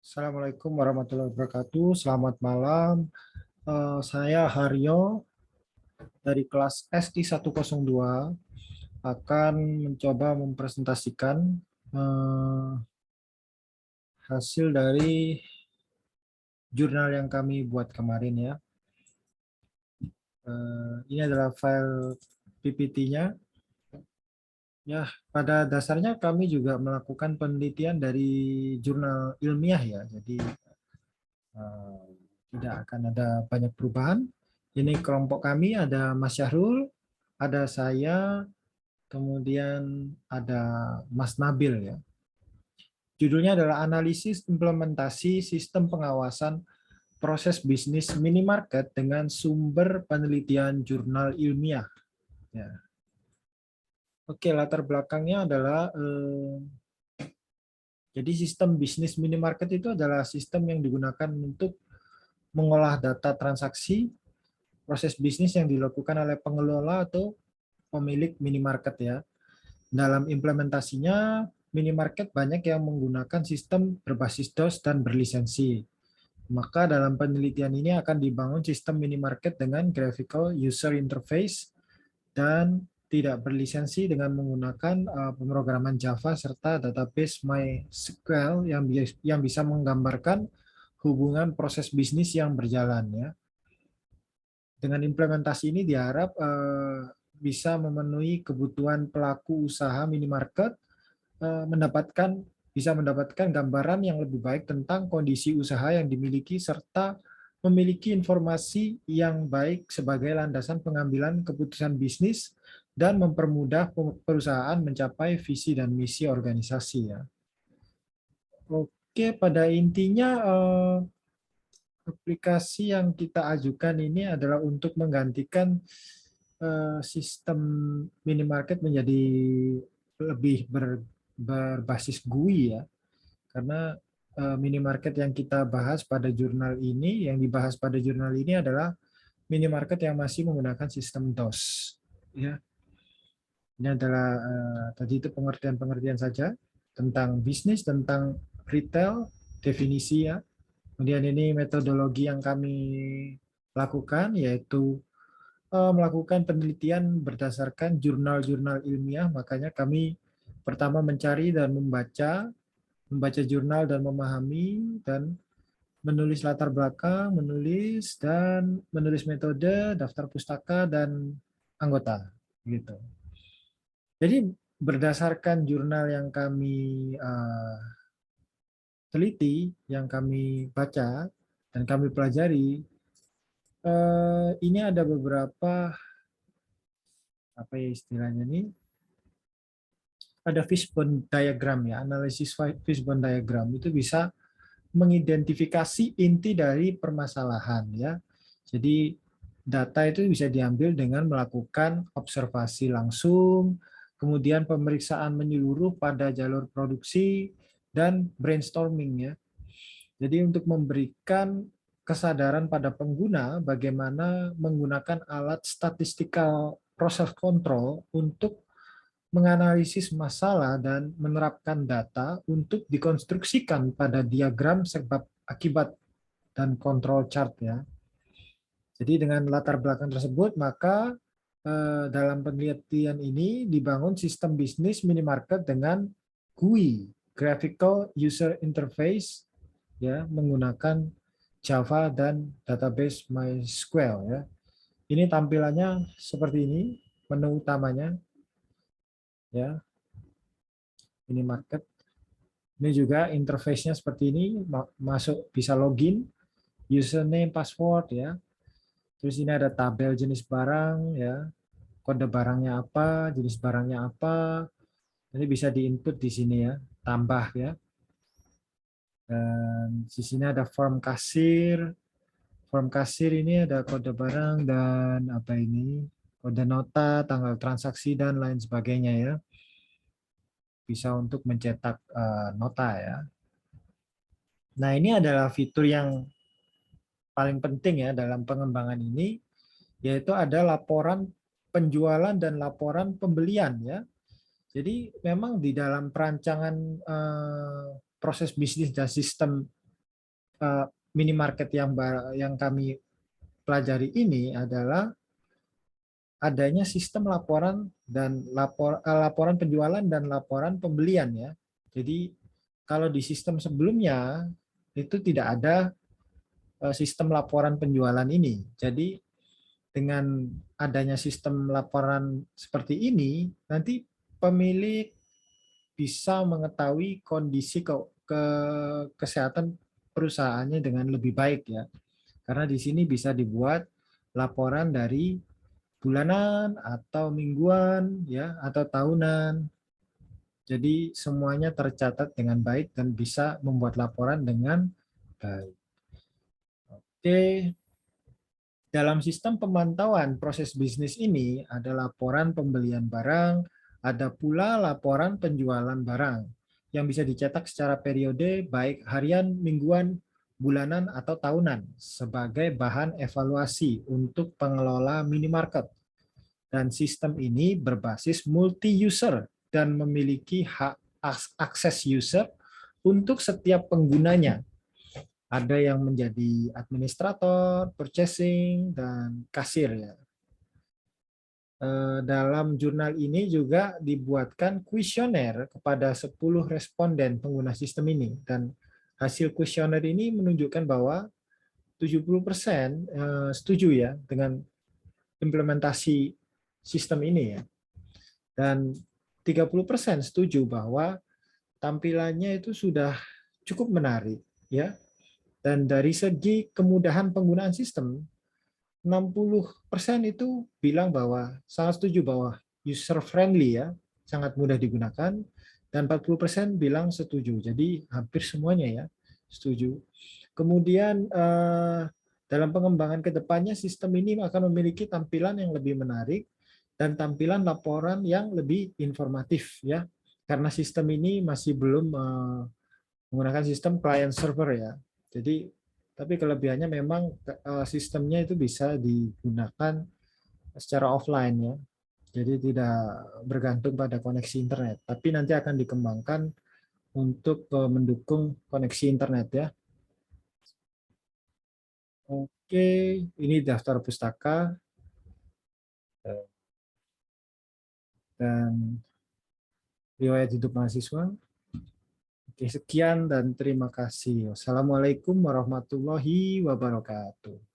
Assalamualaikum warahmatullahi wabarakatuh. Selamat malam. Saya Haryo dari kelas SI 102 akan mencoba mempresentasikan eh, hasil dari jurnal yang kami buat kemarin ya. Ini adalah file PPT-nya. Ya, pada dasarnya kami juga melakukan penelitian dari jurnal ilmiah ya. Jadi eh, tidak akan ada banyak perubahan. Ini kelompok kami ada Mas Syahrul, ada saya, kemudian ada Mas Nabil ya. Judulnya adalah analisis implementasi sistem pengawasan proses bisnis minimarket dengan sumber penelitian jurnal ilmiah. Ya. Oke, latar belakangnya adalah jadi sistem bisnis minimarket itu adalah sistem yang digunakan untuk mengolah data transaksi proses bisnis yang dilakukan oleh pengelola atau pemilik minimarket ya. Dalam implementasinya, minimarket banyak yang menggunakan sistem berbasis DOS dan berlisensi. Maka dalam penelitian ini akan dibangun sistem minimarket dengan graphical user interface dan tidak berlisensi dengan menggunakan pemrograman Java serta database MySQL yang bisa menggambarkan hubungan proses bisnis yang berjalan ya. Dengan implementasi ini diharap bisa memenuhi kebutuhan pelaku usaha minimarket, bisa mendapatkan gambaran yang lebih baik tentang kondisi usaha yang dimiliki serta memiliki informasi yang baik sebagai landasan pengambilan keputusan bisnis dan mempermudah perusahaan mencapai visi dan misi organisasi ya. Oke, pada intinya aplikasi yang kita ajukan ini adalah untuk menggantikan sistem minimarket menjadi lebih berbasis GUI ya, karena minimarket yang kita bahas pada jurnal ini, yang dibahas pada jurnal ini adalah minimarket yang masih menggunakan sistem DOS. Ya, ini adalah tadi itu pengertian-pengertian saja tentang bisnis, tentang retail, definisi ya. Kemudian ini metodologi yang kami lakukan yaitu melakukan penelitian berdasarkan jurnal-jurnal ilmiah, makanya kami pertama mencari dan membaca jurnal dan memahami dan menulis latar belakang, menulis metode, daftar pustaka dan anggota gitu. Jadi berdasarkan jurnal yang kami teliti, yang kami baca dan kami pelajari, ini ada beberapa apa ya istilahnya nih, ada fishbone diagram ya, analisis fishbone diagram itu bisa mengidentifikasi inti dari permasalahan ya. Jadi data itu bisa diambil dengan melakukan observasi langsung, kemudian pemeriksaan menyeluruh pada jalur produksi dan brainstorming ya. Jadi untuk memberikan kesadaran pada pengguna bagaimana menggunakan alat statistical process control untuk menganalisis masalah dan menerapkan data untuk dikonstruksikan pada diagram sebab akibat dan kontrol chart ya. Jadi dengan latar belakang tersebut maka dalam penelitian ini dibangun sistem bisnis minimarket dengan GUI, Graphical User Interface ya, menggunakan Java dan database MySQL ya. Ini tampilannya seperti ini, menu utamanya ya, minimarket. Ini juga interface-nya seperti ini, masuk bisa login, username, password ya. Terus ini ada tabel jenis barang ya, kode barangnya apa, jenis barangnya apa. Ini bisa diinput di sini ya, tambah ya. Dan di sini ada form kasir. Form kasir ini ada kode barang dan apa ini, kode nota, tanggal transaksi dan lain sebagainya ya. Bisa untuk mencetak nota ya. Nah, ini adalah fitur yang paling penting ya dalam pengembangan ini, yaitu ada laporan penjualan dan laporan pembelian ya. Jadi memang di dalam perancangan proses bisnis dan sistem eh, minimarket yang kami pelajari ini adalah adanya sistem laporan dan laporan penjualan dan laporan pembelian ya. Jadi kalau di sistem sebelumnya itu tidak ada sistem laporan penjualan ini. Jadi dengan adanya sistem laporan seperti ini, nanti pemilik bisa mengetahui kondisi kesehatan perusahaannya dengan lebih baik ya. Karena di sini bisa dibuat laporan dari bulanan atau mingguan ya atau tahunan. Jadi semuanya tercatat dengan baik dan bisa membuat laporan dengan baik. Oke, dalam sistem pemantauan proses bisnis ini ada laporan pembelian barang, ada pula laporan penjualan barang yang bisa dicetak secara periode baik harian, mingguan, bulanan, atau tahunan sebagai bahan evaluasi untuk pengelola minimarket. Dan sistem ini berbasis multi-user dan memiliki hak akses user untuk setiap penggunanya. Ada yang menjadi administrator, purchasing, dan kasir ya. Dalam jurnal ini juga dibuatkan kuesioner kepada 10 responden pengguna sistem ini. Dan hasil kuesioner ini menunjukkan bahwa 70% setuju ya dengan implementasi sistem ini ya. Dan 30% setuju bahwa tampilannya itu sudah cukup menarik ya. Dan dari segi kemudahan penggunaan sistem, 60% itu bilang bahwa sangat setuju bahwa user friendly ya, sangat mudah digunakan, dan 40% bilang setuju. Jadi hampir semuanya ya setuju. Kemudian dalam pengembangan ke depannya sistem ini akan memiliki tampilan yang lebih menarik dan tampilan laporan yang lebih informatif ya. Karena sistem ini masih belum menggunakan sistem client server ya. Jadi tapi kelebihannya memang sistemnya itu bisa digunakan secara offline ya. Jadi tidak bergantung pada koneksi internet. Tapi nanti akan dikembangkan untuk mendukung koneksi internet ya. Oke, ini daftar pustaka dan riwayat hidup mahasiswa. Oke, sekian dan terima kasih. Wassalamualaikum warahmatullahi wabarakatuh.